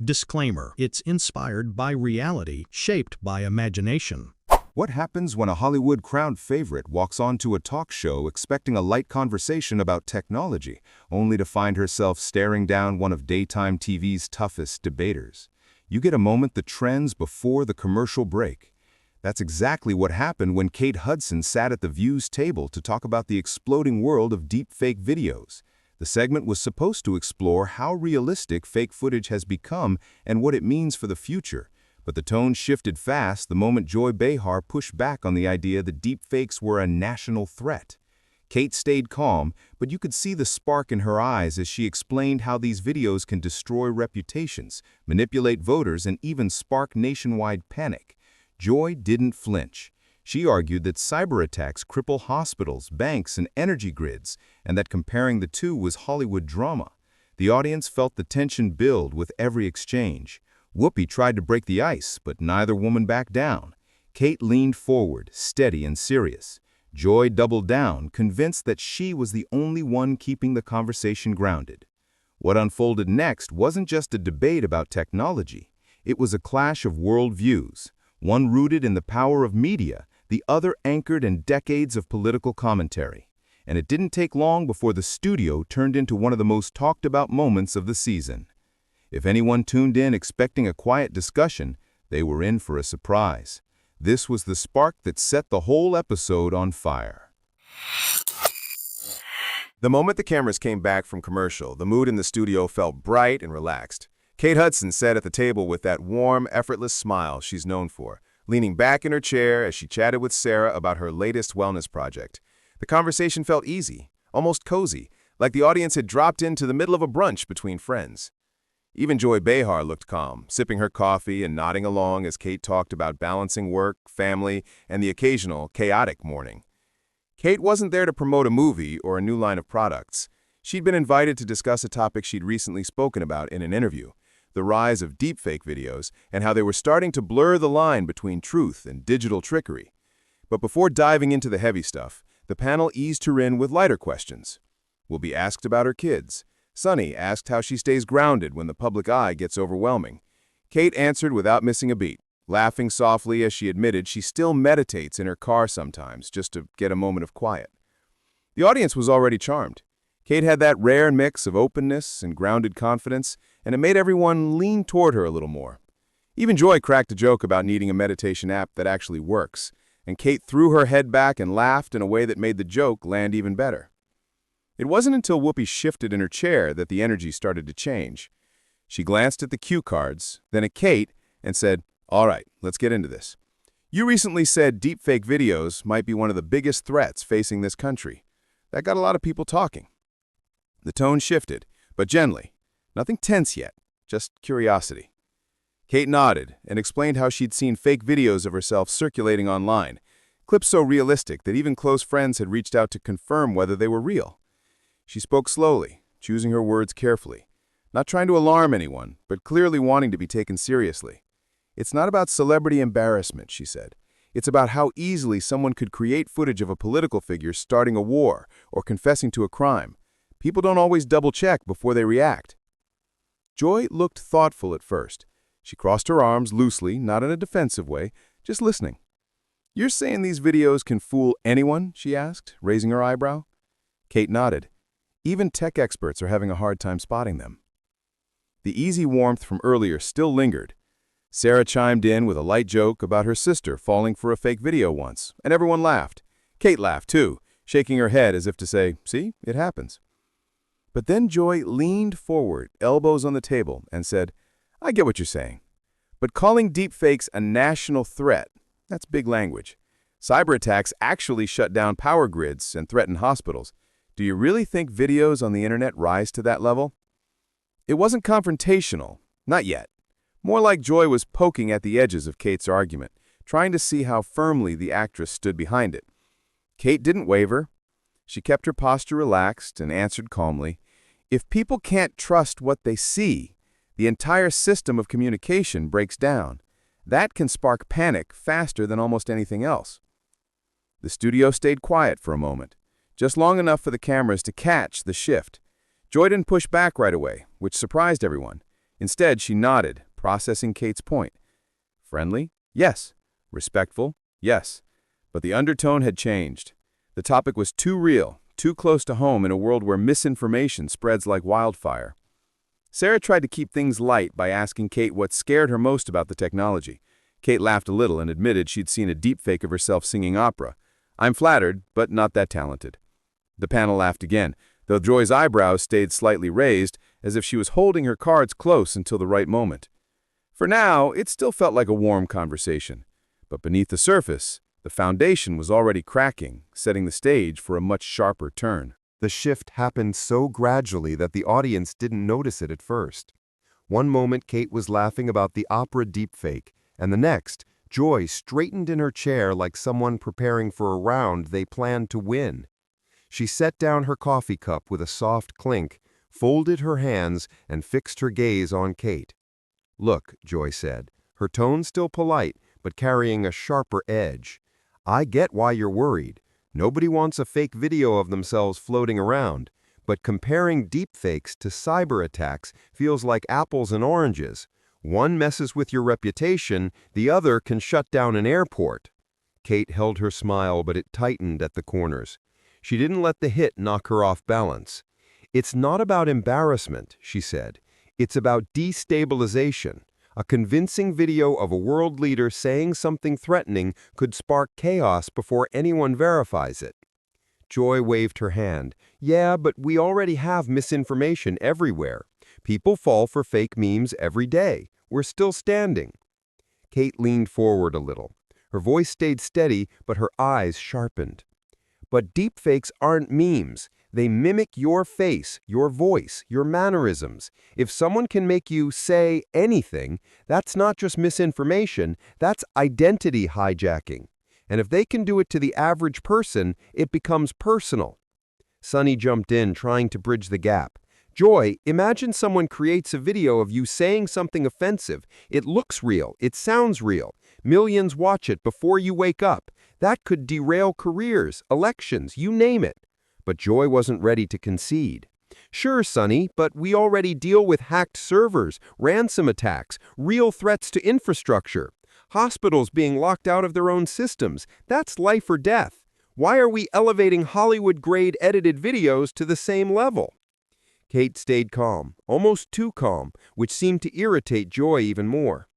Disclaimer: it's inspired by reality, shaped by imagination. What happens when a Hollywood crowd favorite walks onto a talk show expecting a light conversation about technology, only to find herself staring down one of daytime TV's toughest debaters? You get a moment that trends before the commercial break. That's exactly what happened when Kate Hudson sat at the View's table to talk about the exploding world of deepfake videos. The segment was supposed to explore how realistic fake footage has become and what it means for the future. But the tone shifted fast the moment Joy Behar pushed back on the idea that deepfakes were a national threat. Kate stayed calm, but you could see the spark in her eyes as she explained how these videos can destroy reputations, manipulate voters, and even spark nationwide panic. Joy didn't flinch. She argued that cyberattacks cripple hospitals, banks, and energy grids, and that comparing the two was Hollywood drama. The audience felt the tension build with every exchange. Whoopi tried to break the ice, but neither woman backed down. Kate leaned forward, steady and serious. Joy doubled down, convinced that she was the only one keeping the conversation grounded. What unfolded next wasn't just a debate about technology. It was a clash of worldviews, one rooted in the power of media, the other anchored in decades of political commentary. And it didn't take long before the studio turned into one of the most talked-about moments of the season. If anyone tuned in expecting a quiet discussion, they were in for a surprise. This was the spark that set the whole episode on fire. The moment the cameras came back from commercial, the mood in the studio felt bright and relaxed. Kate Hudson sat at the table with that warm, effortless smile she's known for, leaning back in her chair as she chatted with Sarah about her latest wellness project. The conversation felt easy, almost cozy, like the audience had dropped into the middle of a brunch between friends. Even Joy Behar looked calm, sipping her coffee and nodding along as Kate talked about balancing work, family, and the occasional chaotic morning. Kate wasn't there to promote a movie or a new line of products. She'd been invited to discuss a topic she'd recently spoken about in an interview: the rise of deepfake videos and how they were starting to blur the line between truth and digital trickery. But before diving into the heavy stuff, the panel eased her in with lighter questions. Will be asked about her kids. Sunny asked how she stays grounded when the public eye gets overwhelming. Kate answered without missing a beat, laughing softly as she admitted she still meditates in her car sometimes just to get a moment of quiet. The audience was already charmed. Kate had that rare mix of openness and grounded confidence, and it made everyone lean toward her a little more. Even Joy cracked a joke about needing a meditation app that actually works, and Kate threw her head back and laughed in a way that made the joke land even better. It wasn't until Whoopi shifted in her chair that the energy started to change. She glanced at the cue cards, then at Kate, and said, "All right, let's get into this. You recently said deepfake videos might be one of the biggest threats facing this country. That got a lot of people talking." The tone shifted, but gently. Nothing tense yet, just curiosity. Kate nodded and explained how she'd seen fake videos of herself circulating online, clips so realistic that even close friends had reached out to confirm whether they were real. She spoke slowly, choosing her words carefully, not trying to alarm anyone, but clearly wanting to be taken seriously. "It's not about celebrity embarrassment," she said. "It's about how easily someone could create footage of a political figure starting a war or confessing to a crime. People don't always double-check before they react." Joy looked thoughtful at first. She crossed her arms loosely, not in a defensive way, just listening. "You're saying these videos can fool anyone?" she asked, raising her eyebrow. Kate nodded. "Even tech experts are having a hard time spotting them." The easy warmth from earlier still lingered. Sarah chimed in with a light joke about her sister falling for a fake video once, and everyone laughed. Kate laughed too, shaking her head as if to say, "See, it happens." But then Joy leaned forward, elbows on the table, and said, "I get what you're saying. But calling deepfakes a national threat, that's big language. Cyberattacks actually shut down power grids and threaten hospitals. Do you really think videos on the internet rise to that level?" It wasn't confrontational, not yet. More like Joy was poking at the edges of Kate's argument, trying to see how firmly the actress stood behind it. Kate didn't waver. She kept her posture relaxed and answered calmly, "If people can't trust what they see, the entire system of communication breaks down. That can spark panic faster than almost anything else." The studio stayed quiet for a moment, just long enough for the cameras to catch the shift. Joy didn't push back right away, which surprised everyone. Instead, she nodded, processing Kate's point. Friendly? Yes. Respectful? Yes. But the undertone had changed. The topic was too real, too close to home in a world where misinformation spreads like wildfire. Sarah tried to keep things light by asking Kate what scared her most about the technology. Kate laughed a little and admitted she'd seen a deepfake of herself singing opera. I'm flattered, but not that talented. The panel laughed again, though Joy's eyebrows stayed slightly raised, as if she was holding her cards close until the right moment. For now, it still felt like a warm conversation. But beneath the surface, the foundation was already cracking, setting the stage for a much sharper turn. The shift happened so gradually that the audience didn't notice it at first. One moment Kate was laughing about the opera deepfake, and the next, Joy straightened in her chair like someone preparing for a round they planned to win. She set down her coffee cup with a soft clink, folded her hands, and fixed her gaze on Kate. "Look," Joy said, her tone still polite, but carrying a sharper edge. "I get why you're worried. Nobody wants a fake video of themselves floating around, but comparing deepfakes to cyberattacks feels like apples and oranges. One messes with your reputation, the other can shut down an airport." Kate held her smile, but it tightened at the corners. She didn't let the hit knock her off balance. "It's not about embarrassment," she said. "It's about destabilization. A convincing video of a world leader saying something threatening could spark chaos before anyone verifies it." Joy waved her hand. "Yeah, but we already have misinformation everywhere. People fall for fake memes every day. We're still standing." Kate leaned forward a little. Her voice stayed steady, but her eyes sharpened. "But deepfakes aren't memes. They mimic your face, your voice, your mannerisms. If someone can make you say anything, that's not just misinformation, that's identity hijacking. And if they can do it to the average person, it becomes personal." Sunny jumped in, trying to bridge the gap. "Joy, imagine someone creates a video of you saying something offensive. It looks real, it sounds real. Millions watch it before you wake up. That could derail careers, elections, you name it." But Joy wasn't ready to concede. "Sure, Sunny, but we already deal with hacked servers, ransom attacks, real threats to infrastructure. Hospitals being locked out of their own systems. That's life or death. Why are we elevating Hollywood-grade edited videos to the same level?" Kate stayed calm, almost too calm, which seemed to irritate Joy even more.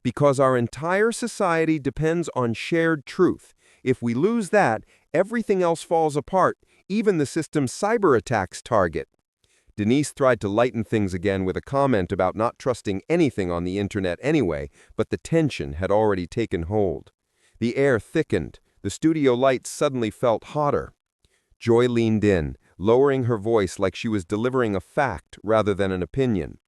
"Because our entire society depends on shared truth. If we lose that, everything else falls apart, even the system's cyberattacks target." Denise tried to lighten things again with a comment about not trusting anything on the internet anyway, but the tension had already taken hold. The air thickened. The studio lights suddenly felt hotter. Joy leaned in, lowering her voice like she was delivering a fact rather than an opinion.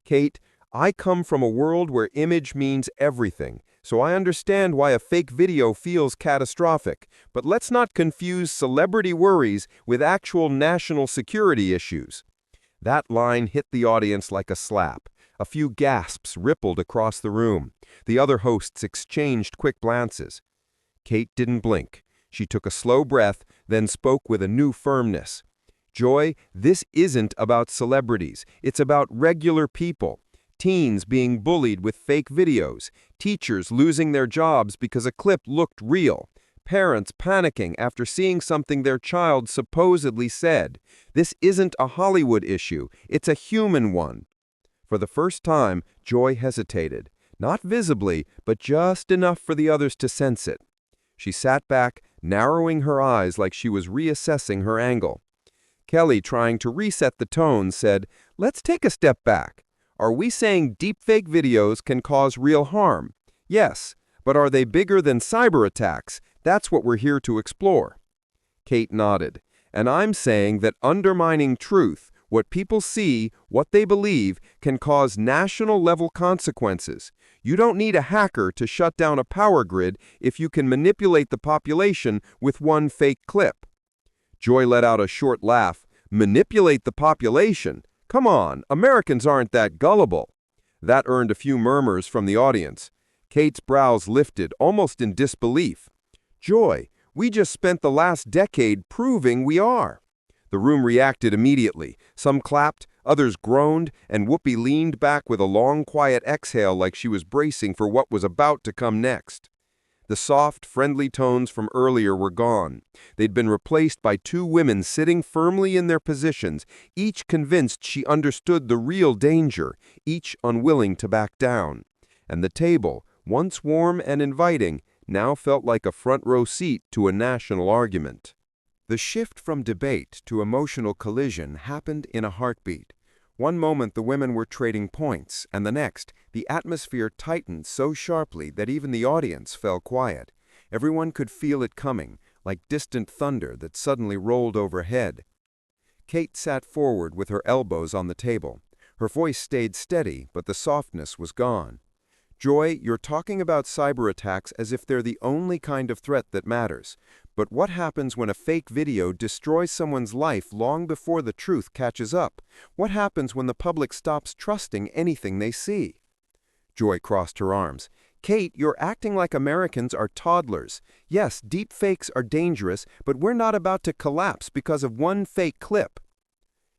"Kate, I come from a world where image means everything, so I understand why a fake video feels catastrophic, but let's not confuse celebrity worries with actual national security issues." That line hit the audience like a slap. A few gasps rippled across the room. The other hosts exchanged quick glances. Kate didn't blink. She took a slow breath, then spoke with a new firmness. "Joy, this isn't about celebrities. It's about regular people. Teens being bullied with fake videos, teachers losing their jobs because a clip looked real, parents panicking after seeing something their child supposedly said. This isn't a Hollywood issue, it's a human one." For the first time, Joy hesitated, not visibly, but just enough for the others to sense it. She sat back, narrowing her eyes like she was reassessing her angle. Kelly, trying to reset the tone, said, "Let's take a step back. Are we saying deepfake videos can cause real harm? Yes, but are they bigger than cyberattacks? That's what we're here to explore." Kate nodded. "And I'm saying that undermining truth, what people see, what they believe, can cause national-level consequences. You don't need a hacker to shut down a power grid if you can manipulate the population with one fake clip." Joy let out a short laugh. "Manipulate the population? Come on, Americans aren't that gullible." That earned a few murmurs from the audience. Kate's brows lifted, almost in disbelief. "Joy, we just spent the last decade proving we are." The room reacted immediately. Some clapped, Others groaned, and Whoopi leaned back with a long, quiet exhale like she was bracing for what was about to come next. The soft, friendly tones from earlier were gone. They'd been replaced by two women sitting firmly in their positions, each convinced she understood the real danger, each unwilling to back down. And the table, once warm and inviting, now felt like a front-row seat to a national argument. The shift from debate to emotional collision happened in a heartbeat. One moment the women were trading points, and the next, the atmosphere tightened so sharply that even the audience fell quiet. Everyone could feel it coming, like distant thunder that suddenly rolled overhead. Kate sat forward with her elbows on the table. Her voice stayed steady, but the softness was gone. Joy, you're talking about cyberattacks as if they're the only kind of threat that matters. But what happens when a fake video destroys someone's life long before the truth catches up? What happens when the public stops trusting anything they see? Joy crossed her arms. Kate, you're acting like Americans are toddlers. Yes, deepfakes are dangerous, but we're not about to collapse because of one fake clip.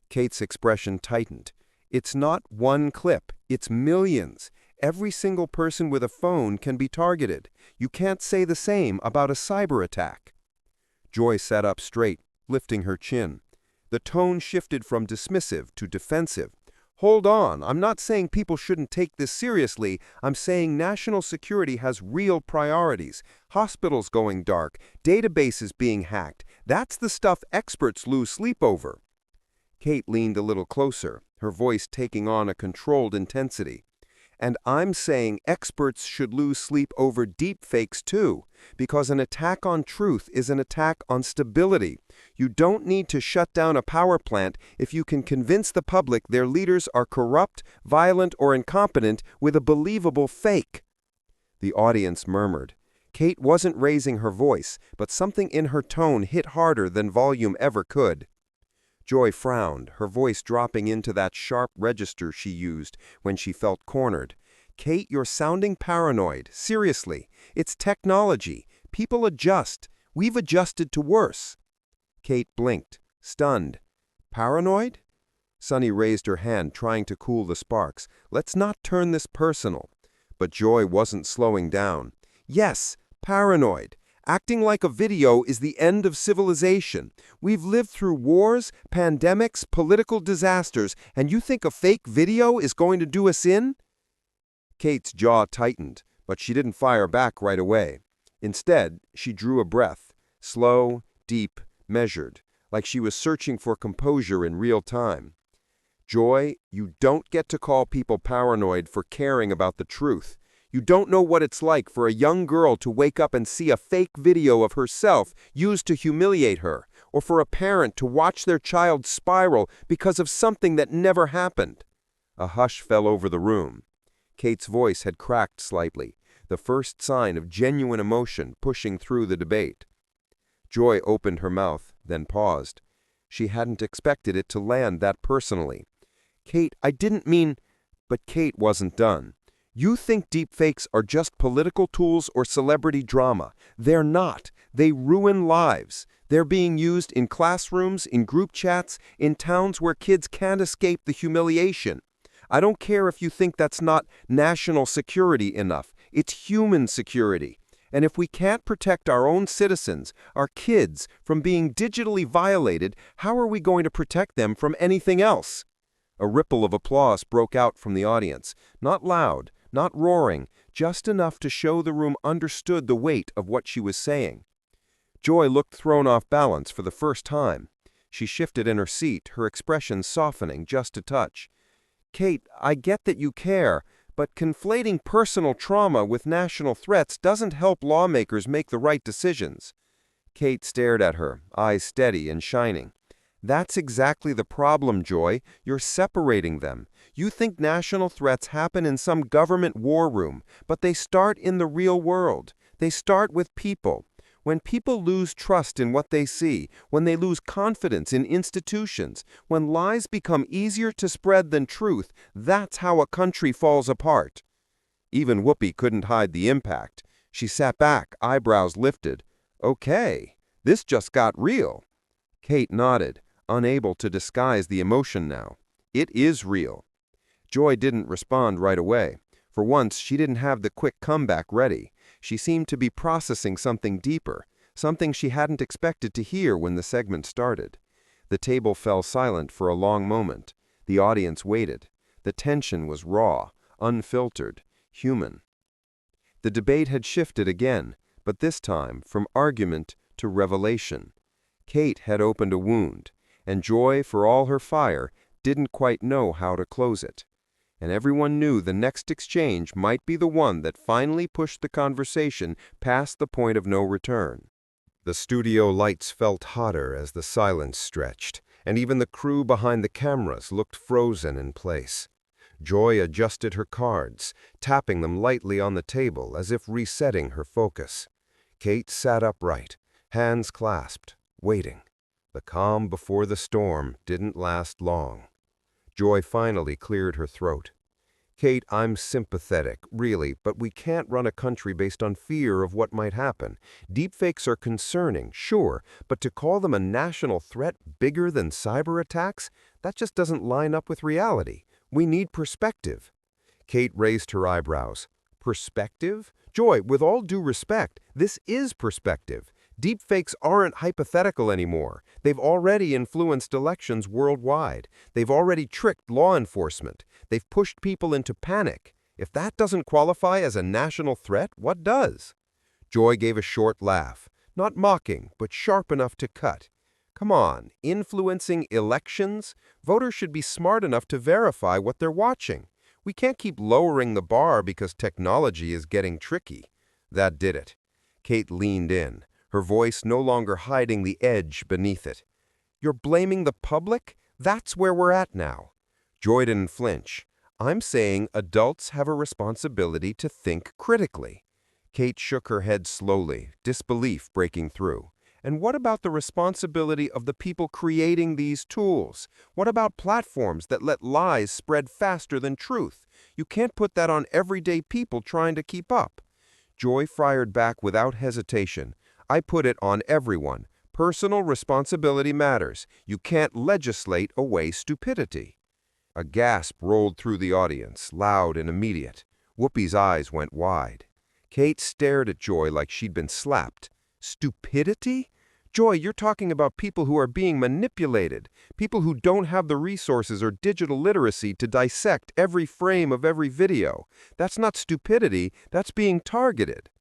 Kate's expression tightened. It's not one clip, it's millions. Every single person with a phone can be targeted. You can't say the same about a cyber attack. Joy sat up straight, lifting her chin. The tone shifted from dismissive to defensive. Hold on, I'm not saying people shouldn't take this seriously. I'm saying national security has real priorities. Hospitals going dark, databases being hacked. That's the stuff experts lose sleep over. Kate leaned a little closer, her voice taking on a controlled intensity. And I'm saying experts should lose sleep over deepfakes too, because an attack on truth is an attack on stability. You don't need to shut down a power plant if you can convince the public their leaders are corrupt, violent, or incompetent with a believable fake. The audience murmured. Kate wasn't raising her voice, but something in her tone hit harder than volume ever could. Joy frowned, her voice dropping into that sharp register she used when she felt cornered. Kate, you're sounding paranoid. Seriously. It's technology. People adjust. We've adjusted to worse. Kate blinked, stunned. Paranoid? Sunny raised her hand, trying to cool the sparks. Let's not turn this personal. But Joy wasn't slowing down. Yes, paranoid. Acting like a video is the end of civilization. We've lived through wars, pandemics, political disasters, and you think a fake video is going to do us in? Kate's jaw tightened, but she didn't fire back right away. Instead, she drew a breath, slow, deep, measured, like she was searching for composure in real time. Joy, you don't get to call people paranoid for caring about the truth. You don't know what it's like for a young girl to wake up and see a fake video of herself used to humiliate her, or for a parent to watch their child spiral because of something that never happened. A hush fell over the room. Kate's voice had cracked slightly, the first sign of genuine emotion pushing through the debate. Joy opened her mouth, then paused. She hadn't expected it to land that personally. Kate, I didn't mean... But Kate wasn't done. You think deepfakes are just political tools or celebrity drama. They're not. They ruin lives. They're being used in classrooms, in group chats, in towns where kids can't escape the humiliation. I don't care if you think that's not national security enough. It's human security. And if we can't protect our own citizens, our kids, from being digitally violated, how are we going to protect them from anything else? A ripple of applause broke out from the audience, not loud, not roaring, just enough to show the room understood the weight of what she was saying. Joy looked thrown off balance for the first time. She shifted in her seat, her expression softening just a touch. Kate, I get that you care, but conflating personal trauma with national threats doesn't help lawmakers make the right decisions. Kate stared at her, eyes steady and shining. That's exactly the problem, Joy. You're separating them. You think national threats happen in some government war room, but they start in the real world. They start with people. When people lose trust in what they see, when they lose confidence in institutions, when lies become easier to spread than truth, that's how a country falls apart. Even Whoopi couldn't hide the impact. She sat back, eyebrows lifted. Okay, this just got real. Kate nodded, unable to disguise the emotion now. It is real. Joy didn't respond right away. For once, she didn't have the quick comeback ready. She seemed to be processing something deeper, something she hadn't expected to hear when the segment started. The table fell silent for a long moment. The audience waited. The tension was raw, unfiltered, human. The debate had shifted again, but this time from argument to revelation. Kate had opened a wound, and Joy, for all her fire, didn't quite know how to close it. And everyone knew the next exchange might be the one that finally pushed the conversation past the point of no return. The studio lights felt hotter as the silence stretched, and even the crew behind the cameras looked frozen in place. Joy adjusted her cards, tapping them lightly on the table as if resetting her focus. Kate sat upright, hands clasped, waiting. The calm before the storm didn't last long. Joy finally cleared her throat. Kate, I'm sympathetic, really, but we can't run a country based on fear of what might happen. Deepfakes are concerning, sure, but to call them a national threat bigger than cyberattacks, that just doesn't line up with reality. We need perspective. Kate raised her eyebrows. Perspective? Joy, with all due respect, this is perspective. Deepfakes aren't hypothetical anymore. They've already influenced elections worldwide. They've already tricked law enforcement. They've pushed people into panic. If that doesn't qualify as a national threat, what does? Joy gave a short laugh, not mocking, but sharp enough to cut. Come on, influencing elections? Voters should be smart enough to verify what they're watching. We can't keep lowering the bar because technology is getting tricky. That did it. Kate leaned in, her voice no longer hiding the edge beneath it. You're blaming the public? That's where we're at now. Joy didn't flinch. I'm saying adults have a responsibility to think critically. Kate shook her head slowly, disbelief breaking through. And what about the responsibility of the people creating these tools? What about platforms that let lies spread faster than truth? You can't put that on everyday people trying to keep up. Joy fired back without hesitation. I put it on everyone. Personal responsibility matters. You can't legislate away stupidity. A gasp rolled through the audience, loud and immediate. Whoopi's eyes went wide. Kate stared at Joy like she'd been slapped. Stupidity? Joy, you're talking about people who are being manipulated, people who don't have the resources or digital literacy to dissect every frame of every video. That's not stupidity, that's being targeted.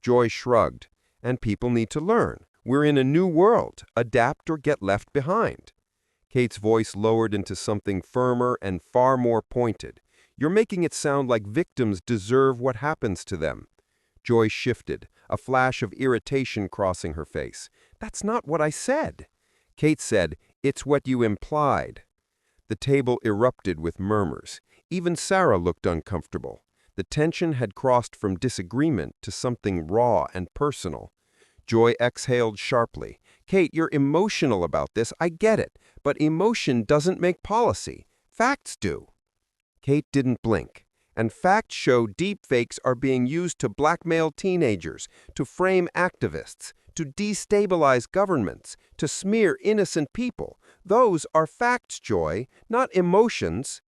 Joy shrugged. And people need to learn. We're in a new world. Adapt or get left behind. Kate's voice lowered into something firmer and far more pointed. You're making it sound like victims deserve what happens to them. Joy shifted, a flash of irritation crossing her face. That's not what I said. Kate said, it's what you implied. The table erupted with murmurs. Even Sarah looked uncomfortable. The tension had crossed from disagreement to something raw and personal. Joy exhaled sharply. Kate, you're emotional about this, I get it, but emotion doesn't make policy. Facts do. Kate didn't blink. And facts show deepfakes are being used to blackmail teenagers, to frame activists, to destabilize governments, to smear innocent people. Those are facts, Joy, not emotions.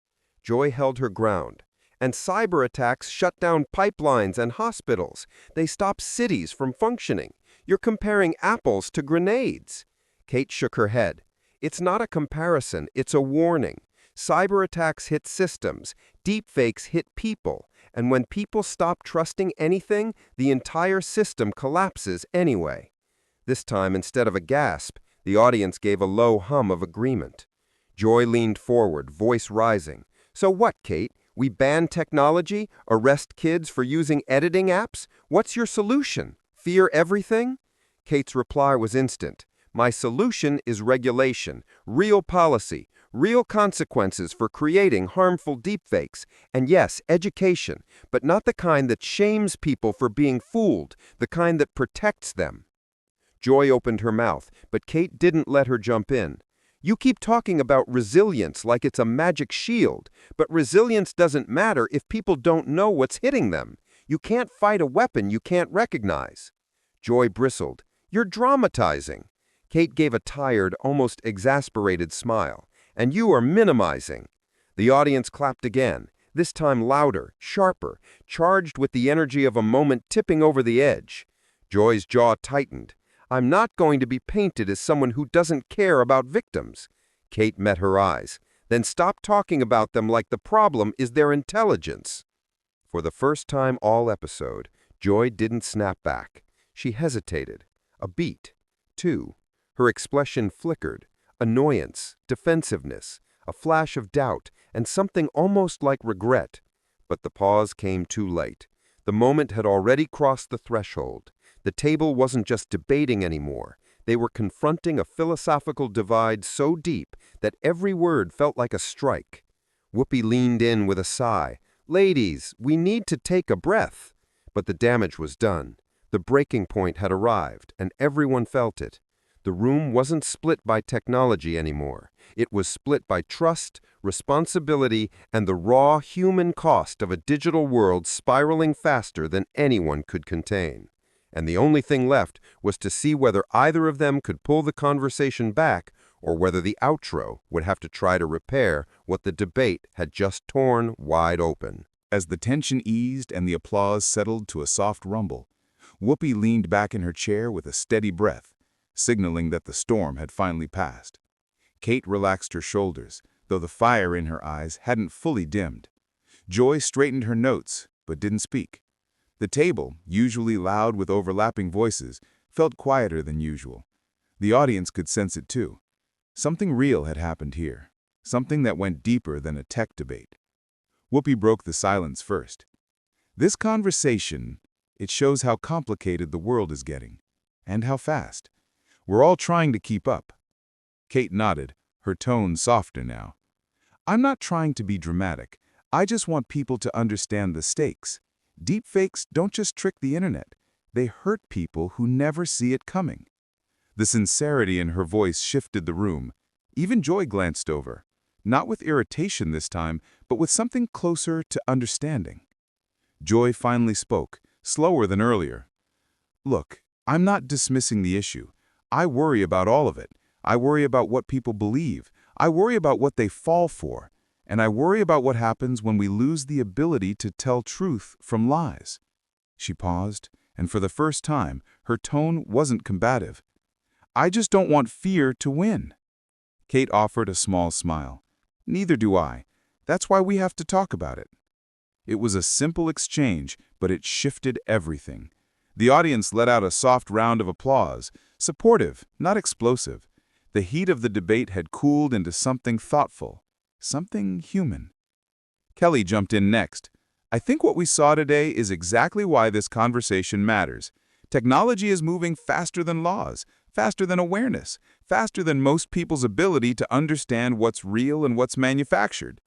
Joy held her ground. And cyberattacks shut down pipelines and hospitals. They stop cities from functioning. You're comparing apples to grenades. Kate shook her head. It's not a comparison, it's a warning. Cyberattacks hit systems, deepfakes hit people, and when people stop trusting anything, the entire system collapses anyway. This time, instead of a gasp, the audience gave a low hum of agreement. Joy leaned forward, voice rising. So what, Kate? We ban technology? Arrest kids for using editing apps? What's your solution? Fear everything? Kate's reply was instant. My solution is regulation, real policy, real consequences for creating harmful deepfakes, and yes, education, but not the kind that shames people for being fooled, the kind that protects them. Joy opened her mouth, but Kate didn't let her jump in. You keep talking about resilience like it's a magic shield, but resilience doesn't matter if people don't know what's hitting them. You can't fight a weapon you can't recognize. Joy bristled. You're dramatizing. Kate gave a tired, almost exasperated smile. And you are minimizing. The audience clapped again, this time louder, sharper, charged with the energy of a moment tipping over the edge. Joy's jaw tightened. I'm not going to be painted as someone who doesn't care about victims. Kate met her eyes, then stopped talking about them like the problem is their intelligence. For the first time all episode, Joy didn't snap back. She hesitated. A beat. 2. Her expression flickered. Annoyance, defensiveness, a flash of doubt, and something almost like regret. But the pause came too late. The moment had already crossed the threshold. The table wasn't just debating anymore. They were confronting a philosophical divide so deep that every word felt like a strike. Whoopi leaned in with a sigh. Ladies, we need to take a breath. But the damage was done. The breaking point had arrived, and everyone felt it. The room wasn't split by technology anymore. It was split by trust, responsibility, and the raw human cost of a digital world spiraling faster than anyone could contain. And the only thing left was to see whether either of them could pull the conversation back or whether the outro would have to try to repair what the debate had just torn wide open. As the tension eased and the applause settled to a soft rumble, Whoopi leaned back in her chair with a steady breath, signaling that the storm had finally passed. Kate relaxed her shoulders, though the fire in her eyes hadn't fully dimmed. Joy straightened her notes, but didn't speak. The table, usually loud with overlapping voices, felt quieter than usual. The audience could sense it too. Something real had happened here, something that went deeper than a tech debate. Whoopi broke the silence first. This conversation, it shows how complicated the world is getting, and how fast. We're all trying to keep up. Kate nodded, her tone softer now. I'm not trying to be dramatic. I just want people to understand the stakes. Deepfakes don't just trick the internet. They hurt people who never see it coming. The sincerity in her voice shifted the room. Even Joy glanced over, not with irritation this time, but with something closer to understanding. Joy finally spoke, slower than earlier. Look, I'm not dismissing the issue. I worry about all of it. I worry about what people believe. I worry about what they fall for. And I worry about what happens when we lose the ability to tell truth from lies. She paused, and for the first time, her tone wasn't combative. I just don't want fear to win. Kate offered a small smile. Neither do I. That's why we have to talk about it. It was a simple exchange, but it shifted everything. The audience let out a soft round of applause, supportive, not explosive. The heat of the debate had cooled into something thoughtful, something human. Kelly jumped in next. I think what we saw today is exactly why this conversation matters. Technology is moving faster than laws, faster than awareness, faster than most people's ability to understand what's real and what's manufactured.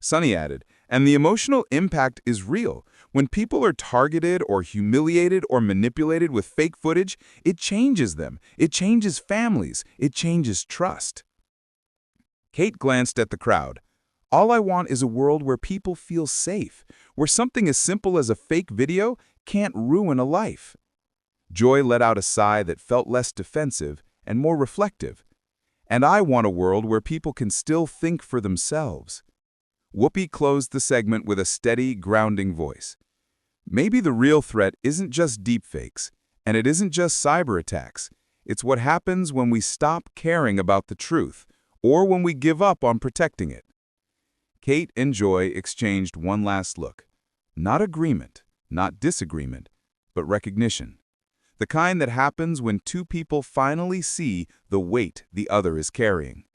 Sunny added, and the emotional impact is real. When people are targeted or humiliated or manipulated with fake footage, it changes them. It changes families. It changes trust. Kate glanced at the crowd. All I want is a world where people feel safe, where something as simple as a fake video can't ruin a life. Joy let out a sigh that felt less defensive and more reflective. And I want a world where people can still think for themselves. Whoopi closed the segment with a steady, grounding voice. Maybe the real threat isn't just deepfakes, and it isn't just cyberattacks. It's what happens when we stop caring about the truth, or when we give up on protecting it. Kate and Joy exchanged one last look. Not agreement, not disagreement, but recognition. The kind that happens when two people finally see the weight the other is carrying.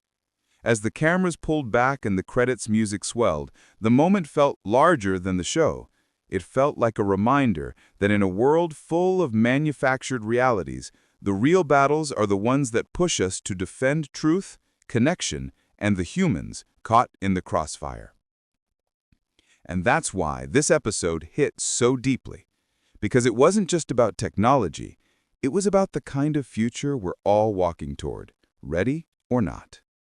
As the cameras pulled back and the credits music swelled, the moment felt larger than the show. It felt like a reminder that in a world full of manufactured realities, the real battles are the ones that push us to defend truth, connection, and the humans caught in the crossfire. And that's why this episode hit so deeply. Because it wasn't just about technology, it was about the kind of future we're all walking toward, ready or not.